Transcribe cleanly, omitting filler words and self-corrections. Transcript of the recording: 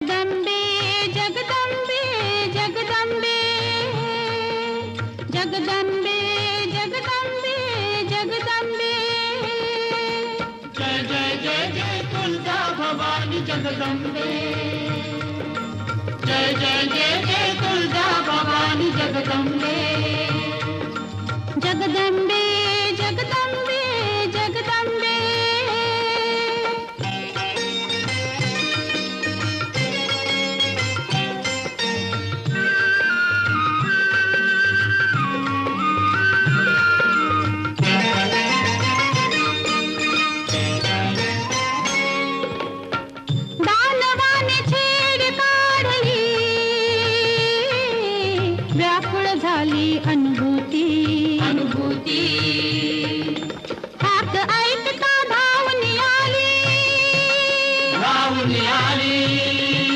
जगदंबे जगदंबे जगदंबे जगदंबे जगदंबे जगदंबे जय जय जय जय तुलजा भवानी जगदंबे जय जय जय जय तुलजा भवानी जगदंबे जगदंबे जगदंबे जगदंबे दानवाने छेड काढली व्याकुळ झाली अनुभूती अनुभूती